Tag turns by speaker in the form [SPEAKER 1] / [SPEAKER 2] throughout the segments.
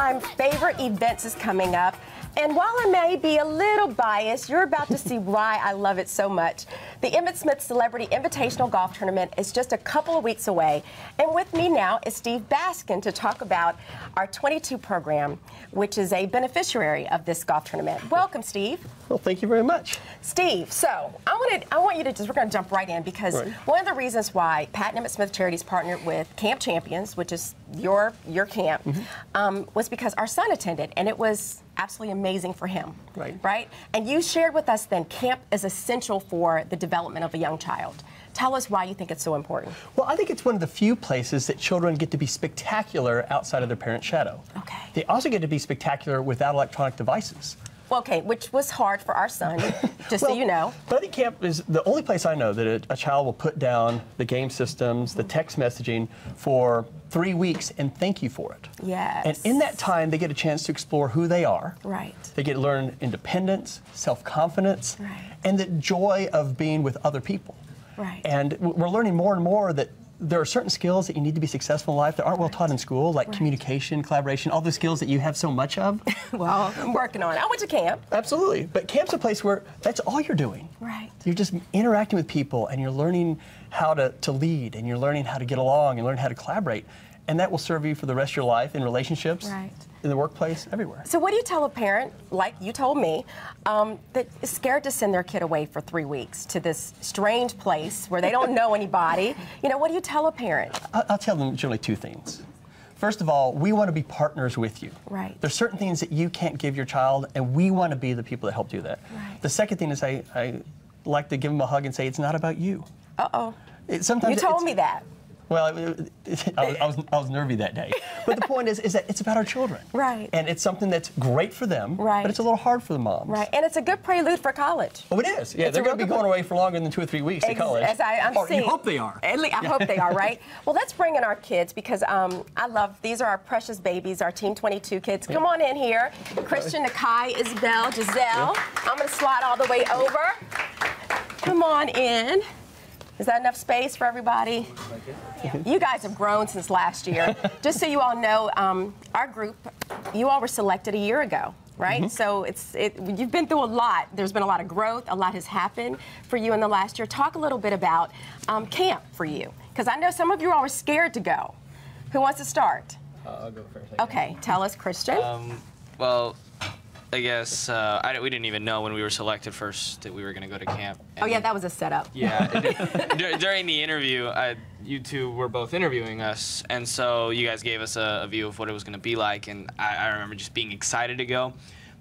[SPEAKER 1] all-time favorite events is coming up. And while I may be a little biased, you're about to see why I love it so much. The Emmitt Smith Celebrity Invitational Golf Tournament is just a couple of weeks away. And with me now is Steve Baskin to talk about our 22 program, which is a beneficiary of this golf tournament. Welcome, Steve.
[SPEAKER 2] Well, thank you very much.
[SPEAKER 1] Steve, so I want you to we're going to jump right in because one of the reasons why Pat and Emmitt Smith Charities partnered with Camp Champions, which is your camp, was because our son attended, and it was absolutely amazing for him, right? And you shared with us then camp is essential for the development of a young child. Tell us why you think it's so important.
[SPEAKER 2] Well, I think it's one of the few places that children get to be spectacular outside of their parent's shadow.
[SPEAKER 1] Okay.
[SPEAKER 2] They also get to be spectacular without electronic devices.
[SPEAKER 1] Well, okay, which was hard for our son, just so you know.
[SPEAKER 2] But I think camp is the only place I know that a child will put down the game systems, the text messaging for 3 weeks and thank you for it.
[SPEAKER 1] Yes.
[SPEAKER 2] And in that time, they get a chance to explore who they are.
[SPEAKER 1] Right.
[SPEAKER 2] They get to learn independence, self-confidence,
[SPEAKER 1] right,
[SPEAKER 2] and the joy of being with other people.
[SPEAKER 1] Right.
[SPEAKER 2] And we're learning more and more that there are certain skills that you need to be successful in life that aren't well taught in school, like communication, collaboration, all the skills that you have so much of.
[SPEAKER 1] Well, I'm working on it. I went to camp.
[SPEAKER 2] Absolutely. But camp's a place where that's all you're doing.
[SPEAKER 1] Right.
[SPEAKER 2] You're just interacting with people, and you're learning how to lead, and you're learning how to get along, and learn how to collaborate. And that will serve you for the rest of your life in relationships, in the workplace, everywhere.
[SPEAKER 1] So what do you tell a parent, like you told me, that is scared to send their kid away for 3 weeks to this strange place where they don't know anybody? You know, what do you tell a parent?
[SPEAKER 2] I'll tell them generally 2 things. First of all, we want to be partners with you.
[SPEAKER 1] Right.
[SPEAKER 2] There's certain things that you can't give your child, and we want to be the people that help do that.
[SPEAKER 1] Right.
[SPEAKER 2] The second thing is I like to give them a hug and say, it's not about you.
[SPEAKER 1] Uh-oh.
[SPEAKER 2] Sometimes
[SPEAKER 1] you told me that.
[SPEAKER 2] Well, I was nervy that day. But the point is that it's about our children.
[SPEAKER 1] Right.
[SPEAKER 2] And it's something that's great for them, but it's a little hard for the moms.
[SPEAKER 1] Right. And it's a good prelude for college.
[SPEAKER 2] Oh, it is. Yeah, they're going to be going away for longer than 2 or 3 weeks at college.
[SPEAKER 1] As I'm seeing.
[SPEAKER 2] You hope they are.
[SPEAKER 1] I hope they are, right? Well, let's bring in our kids because I love, these are our precious babies, our Team 22 kids. Come on in here. Christian, Nakai, Isabel, Giselle. I'm going to slide all the way over. Come on in. Is that enough space for everybody? You guys have grown since last year. Just so you all know, our group, you all were selected a year ago, right? So you've been through a lot. There's been a lot of growth. A lot has happened for you in the last year. Talk a little bit about camp for you, because I know some of you all were scared to go. Who wants to start?
[SPEAKER 3] I'll go first.
[SPEAKER 1] Okay, tell us, Christian.
[SPEAKER 3] Well, I guess we didn't even know when we were selected first that we were going to go to camp.
[SPEAKER 1] And, oh, yeah, that was a setup.
[SPEAKER 3] Yeah. During the interview, you two were both interviewing us, and so you guys gave us a view of what it was going to be like, and I remember just being excited to go,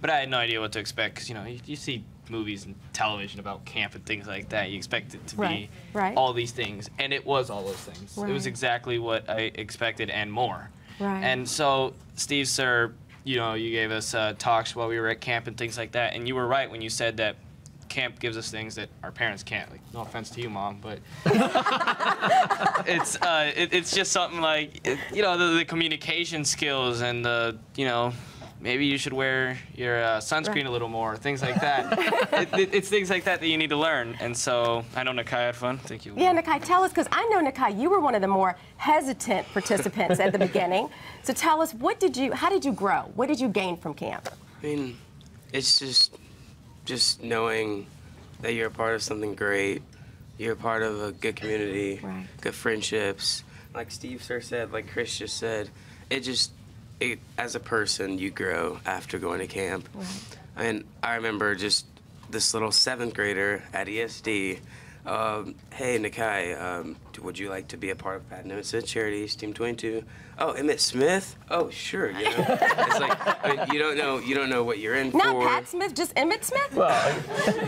[SPEAKER 3] but I had no idea what to expect, because, you know, you see movies and television about camp and things like that. You expect it to be all these things, and it was all those things. It was exactly what I expected and more.
[SPEAKER 1] Right.
[SPEAKER 3] And so, Steve, sir, you know, you gave us talks while we were at camp and things like that, and you were right when you said that camp gives us things that our parents can't. Like, no offense to you, Mom, but it's just something like, you know, the communication skills and the, you know, maybe you should wear your sunscreen a little more, things like that. It's things like that that you need to learn. And so I know Nakai had fun. Thank you.
[SPEAKER 1] Yeah, Nakai, tell us, because I know, Nakai, you were one of the more hesitant participants at the beginning. So tell us, how did you grow? What did you gain from camp?
[SPEAKER 4] I mean, it's just knowing that you're a part of something great. You're a part of a good community, good friendships. Like Steve sir said, like Chris just said, as a person, you grow after going to camp. And I remember just this little 7th grader at ESD. Hey, Nakai, would you like to be a part of Pat and Emmitt Smith Charities, Team 22? Oh, Emmitt Smith? Oh, sure. You know, it's like, I mean, you don't know what you're in for.
[SPEAKER 1] Not Pat Smith, just Emmitt Smith.
[SPEAKER 4] Well,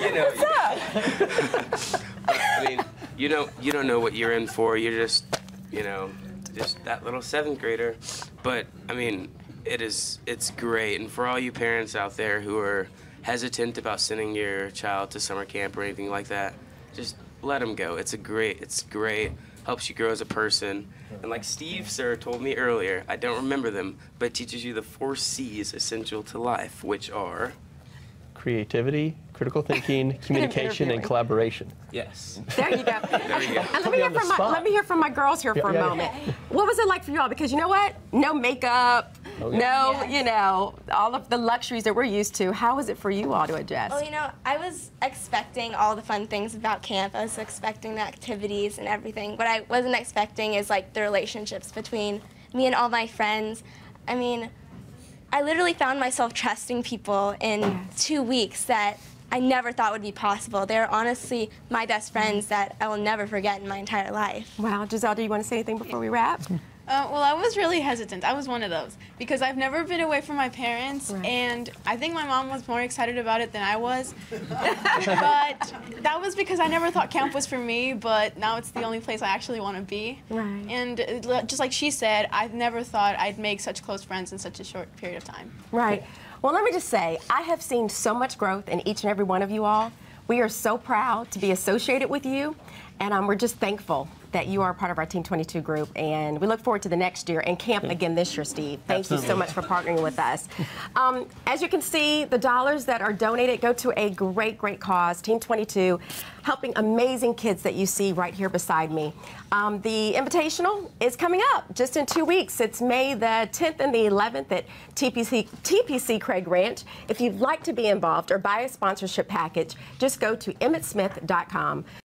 [SPEAKER 4] you know.
[SPEAKER 1] What's up?
[SPEAKER 4] I mean, you don't know what you're in for. You're just, you know, just that little 7th grader. But I mean, it's great. And for all you parents out there who are hesitant about sending your child to summer camp or anything like that, just let them go. It's great. Helps you grow as a person. And like Steve sir told me earlier, I don't remember them, but it teaches you the 4 C's essential to life, which are
[SPEAKER 2] creativity, critical thinking, communication, and collaboration.
[SPEAKER 4] Yes.
[SPEAKER 1] There you go.
[SPEAKER 4] There you go.
[SPEAKER 1] And let me hear from my girls here for a moment. What was it like for y'all? Because you know what? No makeup,
[SPEAKER 2] Oh, yeah.
[SPEAKER 1] No,
[SPEAKER 5] Yes.
[SPEAKER 1] you know, all of the luxuries that we're used to. How was it for you all to adjust?
[SPEAKER 5] Well, you know, I was expecting all the fun things about camp. I was expecting the activities and everything. What I wasn't expecting is like the relationships between me and all my friends. I mean, I literally found myself trusting people in 2 weeks that I never thought would be possible. They're honestly my best friends that I will never forget in my entire life.
[SPEAKER 1] Wow, Giselle, do you want to say anything before we wrap?
[SPEAKER 6] Well, I was really hesitant. I was one of those because I've never been away from my parents,
[SPEAKER 1] Right.
[SPEAKER 6] and I think my mom was more excited about it than I was. But that was because I never thought camp was for me, but now it's the only place I actually want to be.
[SPEAKER 1] Right.
[SPEAKER 6] And just like she said, I've never thought I'd make such close friends in such a short period of time.
[SPEAKER 1] Right. Well, let me just say, I have seen so much growth in each and every one of you all. We are so proud to be associated with you, and we're just thankful that you are part of our Team 22 group, and we look forward to the next year and camp again this year, Steve. Thank you so much for partnering with us. As you can see, the dollars that are donated go to a great, great cause, Team 22, helping amazing kids that you see right here beside me. The Invitational is coming up just in 2 weeks. It's May the 10th and the 11th at TPC Craig Ranch. If you'd like to be involved or buy a sponsorship package, just go to emmetsmith.com.